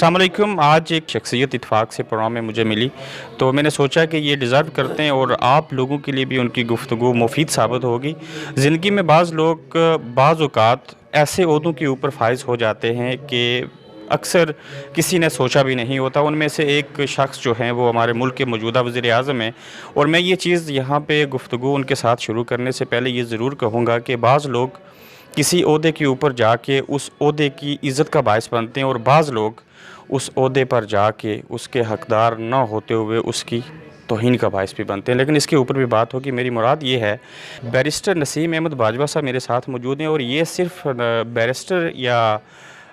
अस्सलाम वालेकुम। आज एक शख्सियत इत्तेफाक से प्रोग्राम में मुझे मिली, तो मैंने सोचा कि ये डिज़र्व करते हैं और आप लोगों के लिए भी उनकी गुफ्तगू मुफीद साबित होगी। ज़िंदगी में बाज़ लोग बाज़ औक़ात ऐसे ओहदों के ऊपर फाइज़ हो जाते हैं कि अक्सर किसी ने सोचा भी नहीं होता। उनमें से एक शख्स जो हैं वो हमारे मुल्क के मौजूदा वज़ीर-ए-आज़म हैं, और मैं ये चीज़ यहाँ पे गुफ्तगू उनके साथ शुरू करने से पहले ये ज़रूर कहूँगा कि बाज़ लोग किसी ओहदे के ऊपर जाके उस ओहदे की इज़्ज़त का बायस बनते हैं, और बाज़ लोग उस ओहदे पर जाके उसके हकदार न होते हुए उसकी तौहीन का बायस भी बनते हैं। लेकिन इसके ऊपर भी बात होगी। मेरी मुराद ये है, बैरिस्टर नसीम अहमद बाजवा साहब मेरे साथ मौजूद हैं, और ये सिर्फ बैरिस्टर या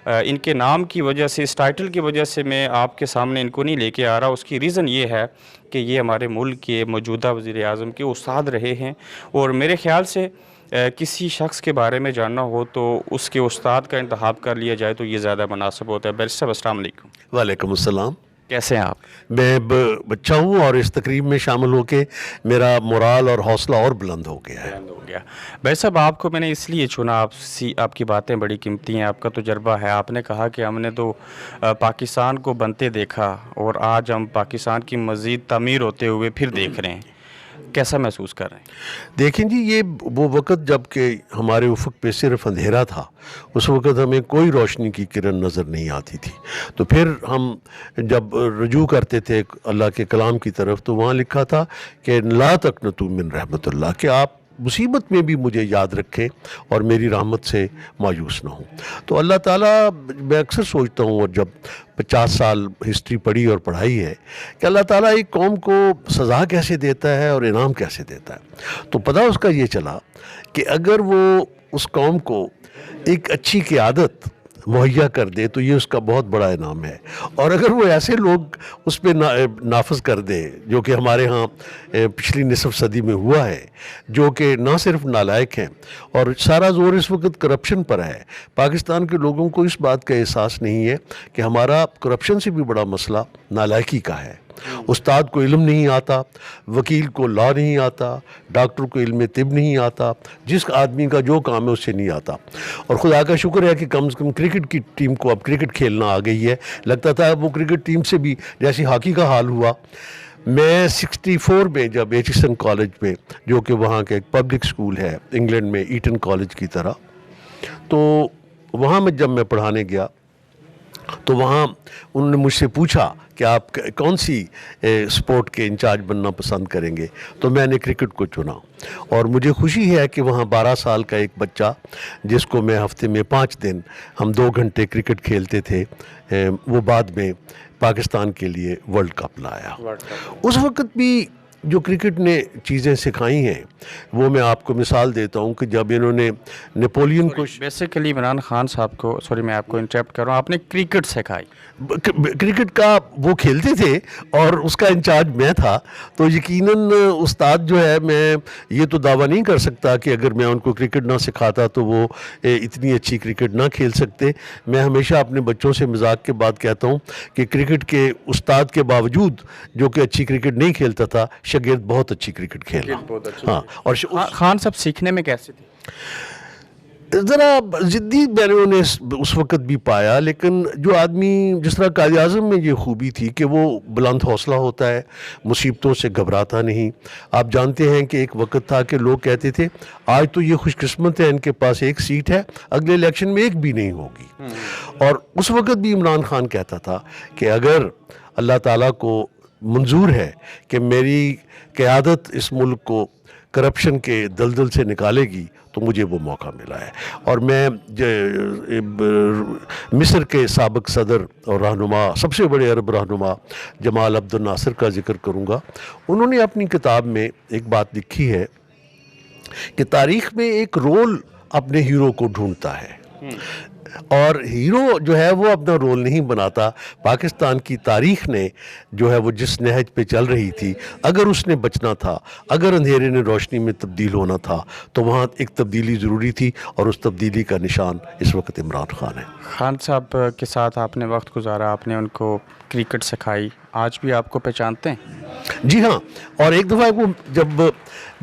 इनके नाम की वजह से, इस टाइटल की वजह से मैं आपके सामने इनको नहीं लेके आ रहा। उसकी रीज़न ये है कि ये हमारे मुल्क के मौजूदा वज़ीर-ए-आज़म के उस्ताद रहे हैं, और मेरे ख़्याल से किसी शख्स के बारे में जानना हो तो उसके उस्ताद का इंतखाब कर लिया जाए तो ये ज़्यादा मुनासिब होता है। बैरिस्टर साहब, अस्सलाम वालेकुम। वालेकुम अस्सलाम। कैसे हैं आप? मैं बच्चा हूँ और इस तकरीब में शामिल होके मेरा मोराल और हौसला और बुलंद हो गया है। बुलंद हो गया। बैरिस्टर साहब, आपको मैंने इसलिए चुना, आपकी बातें बड़ी कीमती हैं, आपका तजुर्बा है। आपने कहा कि हमने तो पाकिस्तान को बनते देखा और आज हम पाकिस्तान की मज़ीद तामीर होते हुए फिर देख रहे हैं। कैसा महसूस कर रहे हैं? देखें जी, ये वो वक़्त जब कि हमारे उफ़क़ पे सिर्फ अंधेरा था, उस वक़्त हमें कोई रोशनी की किरण नज़र नहीं आती थी। तो फिर हम जब रुजू करते थे अल्लाह के कलाम की तरफ, तो वहाँ लिखा था कि ला तक़नतू मिन रहमतिल्लाह, कि आप मुसीबत में भी मुझे याद रखें और मेरी रहमत से मायूस ना हो। तो अल्लाह ताला, मैं अक्सर सोचता हूँ, और जब 50 साल हिस्ट्री पढ़ी और पढ़ाई है, कि अल्लाह ताला एक कौम को सज़ा कैसे देता है और इनाम कैसे देता है। तो पता उसका ये चला कि अगर वो उस कौम को एक अच्छी क़यादत मुहैया कर दे तो ये उसका बहुत बड़ा इनाम है, और अगर वो ऐसे लोग उस पर नाफज कर दे, जो कि हमारे यहाँ पिछली निसफ सदी में हुआ है, जो कि ना सिर्फ नालायक हैं, और सारा ज़ोर इस वक्त करप्शन पर है। पाकिस्तान के लोगों को इस बात का एहसास नहीं है कि हमारा करप्शन से भी बड़ा मसला नालायकी का है। उस्ताद को इल्म नहीं आता, वकील को लॉ नहीं आता, डॉक्टर को इल्म तिब नहीं आता, जिस आदमी का जो काम है उससे नहीं आता। और खुदा का शुक्र है कि कम से कम क्रिकेट की टीम को अब क्रिकेट खेलना आ गई है। लगता था वो क्रिकेट टीम से भी जैसी हॉकी का हाल हुआ। मैं 64 में जब एचिसन कॉलेज में, जो कि वहाँ का एक पब्लिक स्कूल है इंग्लैंड में, ईटन कॉलेज की तरह, तो वहाँ में जब मैं पढ़ाने गया तो वहाँ उन्होंने मुझसे पूछा कि आप कौन सी स्पोर्ट के इंचार्ज बनना पसंद करेंगे, तो मैंने क्रिकेट को चुना। और मुझे खुशी है कि वहाँ 12 साल का एक बच्चा, जिसको मैं हफ्ते में 5 दिन हम 2 घंटे क्रिकेट खेलते थे, वो बाद में पाकिस्तान के लिए वर्ल्ड कप लाया। उस वक़्त भी जो क्रिकेट ने चीज़ें सिखाई हैं, वो मैं आपको मिसाल देता हूँ कि जब इन्होंने नेपोलियन को, बेसिकली इमरान खान साहब को, सॉरी मैं आपको इंटरप्ट कर रहा हूँ, आपने क्रिकेट सिखाई? क्रिकेट का वो खेलते थे और उसका इंचार्ज मैं था, तो यकीनन उस्ताद जो है, मैं ये तो दावा नहीं कर सकता कि अगर मैं उनको क्रिकेट ना सिखाता तो वो इतनी अच्छी क्रिकेट ना खेल सकते। मैं हमेशा अपने बच्चों से मजाक के बाद कहता हूँ कि क्रिकेट के उस्ताद के बावजूद, जो कि अच्छी क्रिकेट नहीं खेलता था, शागिर्द बहुत अच्छी क्रिकेट खेला। हाँ, और खान साहब सीखने में कैसे थे? ज़रा ज़िद्दी मैंने उन्हें उस वक़्त भी पाया, लेकिन जो आदमी, जिस तरह कायद-ए-आज़म में ये खूबी थी कि वो बुलंद हौसला होता है, मुसीबतों से घबराता नहीं। आप जानते हैं कि एक वक़्त था कि लोग कहते थे आज तो ये खुशकिस्मत है, इनके पास एक सीट है, अगले इलेक्शन में एक भी नहीं होगी। और उस वक़्त भी इमरान खान कहता था कि अगर अल्लाह ताला को मंजूर है कि मेरी क़यादत इस मुल्क को करप्शन के दलदल से निकालेगी, तो मुझे वो मौका मिला है। और मैं मिस्र के साबिक़ सदर और रहनुमा, सबसे बड़े अरब रहनुमा जमाल अब्दुल नासिर का ज़िक्र करूँगा। उन्होंने अपनी किताब में एक बात लिखी है कि तारीख़ में एक रोल अपने हीरो को ढूंढता है, और हीरो जो है वो अपना रोल नहीं बनाता। पाकिस्तान की तारीख़ ने जो है वो जिस नहज पे चल रही थी, अगर उसने बचना था, अगर अंधेरे ने रोशनी में तब्दील होना था, तो वहाँ एक तब्दीली ज़रूरी थी, और उस तब्दीली का निशान इस वक्त इमरान खान है। खान साहब के साथ आपने वक्त गुजारा, आपने उनको क्रिकेट सिखाई, आज भी आपको पहचानते हैं? जी हाँ, और एक दफ़ा वो जब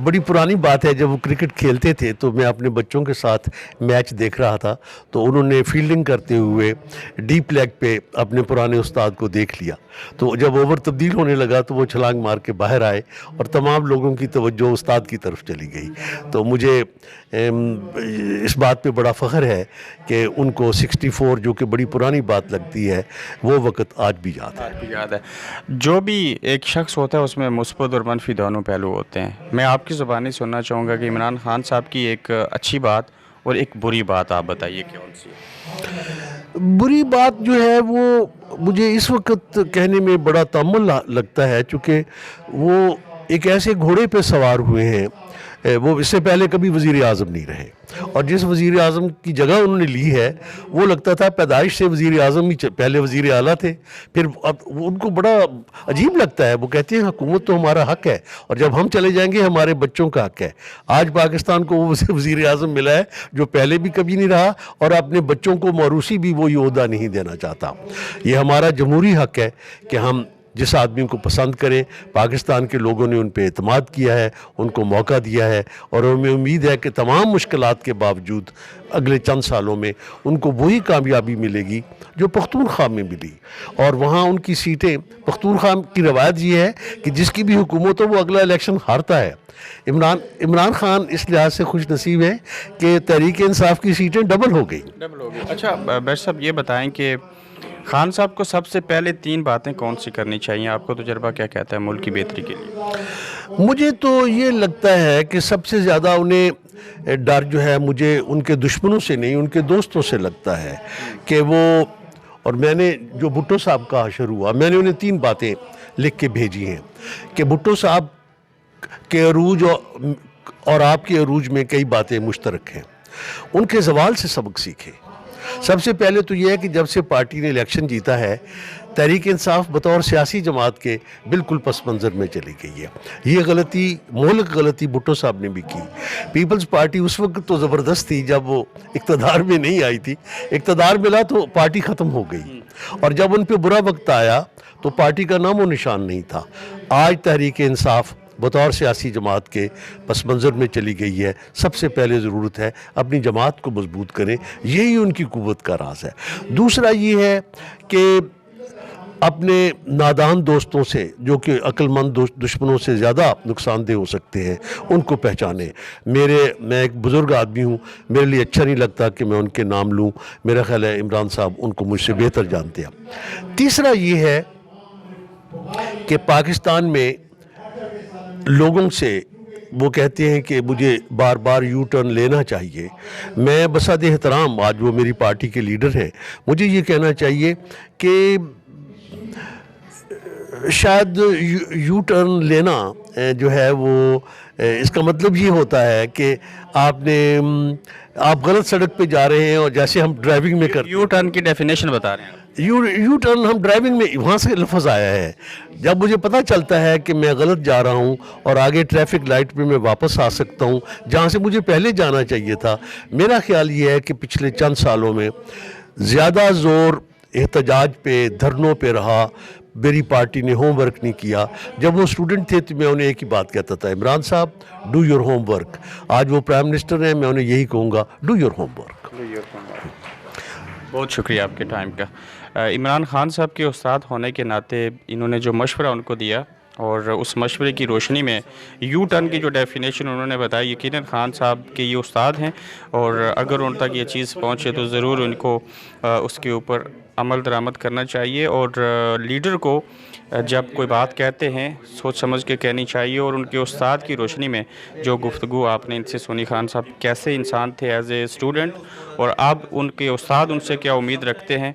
बड़ी पुरानी बात है, जब वो क्रिकेट खेलते थे तो मैं अपने बच्चों के साथ मैच देख रहा था, तो उन्होंने फील्डिंग करते हुए डीप लेग पे अपने पुराने उस्ताद को देख लिया। तो जब ओवर तब्दील होने लगा तो वो छलांग मार के बाहर आए और तमाम लोगों की तवज्जो उस्ताद की तरफ चली गई। तो मुझे इस बात पे बड़ा फ़ख्र है कि उनको 64 जो कि बड़ी पुरानी बात लगती है, वो वक़्त आज भी याद है। आपको याद है, जो भी एक शख्स होता है उसमें मुस्बत और मनफी दोनों पहलू होते हैं। मैं आपकी ज़ुबानी सुनना चाहूँगा कि इमरान खान साहब की एक अच्छी बात और एक बुरी बात आप बताइए कौन सी है? बुरी बात जो है वो मुझे इस वक्त कहने में बड़ा तामुल लगता है, चूँकि वो एक ऐसे घोड़े पे सवार हुए हैं, वो इससे पहले कभी वज़ीर आज़म नहीं रहे, और जिस वज़ीर आज़म की जगह उन्होंने ली है वो लगता था पैदाइश से वज़ीर आज़म ही पहले वज़ीर आला थे। फिर अब उनको बड़ा अजीब लगता है, वो कहते हैं हुकूमत तो हमारा हक़ है और जब हम चले जाएंगे हमारे बच्चों का हक़ है। आज पाकिस्तान को वो वज़ीर आज़म मिला है जो पहले भी कभी नहीं रहा और अपने बच्चों को मौरूसी भी वो ओहदा नहीं देना चाहता। ये हमारा जमहूरी हक़ है कि हम जिस आदमी को पसंद करें। पाकिस्तान के लोगों ने उन पे एतमाद किया है, उनको मौका दिया है और हमें उम्मीद है कि तमाम मुश्किलात के बावजूद अगले चंद सालों में उनको वही कामयाबी मिलेगी जो पख्तूनख्वा में मिली, और वहाँ उनकी सीटें, पख्तूनख्वा की रवायत ये है कि जिसकी भी हुकूमत हो वो अगला इलेक्शन हारता है। इमरान खान इस लिहाज से खुश नसीब है कि तहरीक इंसाफ की सीटें डबल हो गई। अच्छा बैर साहब, ये बताएं कि खान साहब को सबसे पहले 3 बातें कौन सी करनी चाहिए? आपको तजुर्बा क्या कहता है मुल्क की बेहतरी के लिए? मुझे तो ये लगता है कि सबसे ज़्यादा उन्हें डर जो है मुझे उनके दुश्मनों से नहीं, उनके दोस्तों से लगता है कि वो, और मैंने जो भुट्टो साहब का हशर हुआ, मैंने उन्हें 3 बातें लिख के भेजी हैं कि भुट्टो साहब के अरूज और आपके अरूज में कई बातें मुश्तरक हैं, उनके ज़वाल से सबक सीखें। सबसे पहले तो यह है कि जब से पार्टी ने इलेक्शन जीता है, तहरीक इंसाफ बतौर सियासी जमात के बिल्कुल पस मंज़र में चली गई है। ये गलती, मोहलक गलती भुट्टो साहब ने भी की। पीपल्स पार्टी उस वक्त तो ज़बरदस्त थी जब वो इक़्तिदार में नहीं आई थी, इक़्तिदार मिला तो पार्टी ख़त्म हो गई, और जब उन पर बुरा वक्त आया तो पार्टी का नामो निशान नहीं था। आज तहरीक इंसाफ बतौर सियासी जमात के पस मंज़र में चली गई है। सबसे पहले ज़रूरत है अपनी जमात को मजबूत करें, यही उनकी क़ुव्वत का राज है। दूसरा ये है कि अपने नादान दोस्तों से, जो कि अक्लमंद दुश्मनों से ज़्यादा नुकसानदेह हो सकते हैं, उनको पहचानें। मैं एक बुज़ुर्ग आदमी हूँ, मेरे लिए अच्छा नहीं लगता कि मैं उनके नाम लूँ। मेरा ख्याल है इमरान साहब उनको मुझसे बेहतर जानते हैं। तीसरा ये है कि पाकिस्तान में लोगों से वो कहते हैं कि मुझे बार बार यू टर्न लेना चाहिए। मैं बसाद एहतराम, आज वो मेरी पार्टी के लीडर हैं, मुझे ये कहना चाहिए कि शायद यू टर्न लेना जो है वो, इसका मतलब ये होता है कि आप गलत सड़क पे जा रहे हैं, और जैसे हम ड्राइविंग में यू टर्न की डेफिनेशन बता रहे हैं। यू टर्न हम ड्राइविंग में, वहाँ से लफ्ज़ आया है। जब मुझे पता चलता है कि मैं गलत जा रहा हूँ और आगे ट्रैफिक लाइट पे मैं वापस आ सकता हूँ जहाँ से मुझे पहले जाना चाहिए था। मेरा ख्याल ये है कि पिछले चंद सालों में ज़्यादा ज़ोर एहतजाज पे, धरनों पे रहा। मेरी पार्टी ने होमवर्क नहीं किया। जब वो स्टूडेंट थे तो मैं उन्हें एक ही बात कहता था, इमरान साहब डू योर होमवर्क। आज वो प्राइम मिनिस्टर हैं, मैं उन्हें यही कहूँगा, डू योर होमवर्क। बहुत शुक्रिया आपके टाइम का। इमरान खान साहब के उस्ताद होने के नाते इन्होंने जो मशवरा उनको दिया, और उस मशवरे की रोशनी में यू टर्न की जो डेफिनेशन उन्होंने बताई, यकीनन खान साहब के ये उस्ताद हैं, और अगर उन तक ये चीज़ पहुँचे तो ज़रूर उनको उसके ऊपर अमल दरामद करना चाहिए। और लीडर को जब कोई बात कहते हैं सोच समझ के कहनी चाहिए। और उनके उस्ताद की रोशनी में जो गुफ्तगू आपने इनसे सुनी, खान साहब कैसे इंसान थे एज ए स्टूडेंट, और अब उनके उस्ताद उनसे क्या उम्मीद रखते हैं।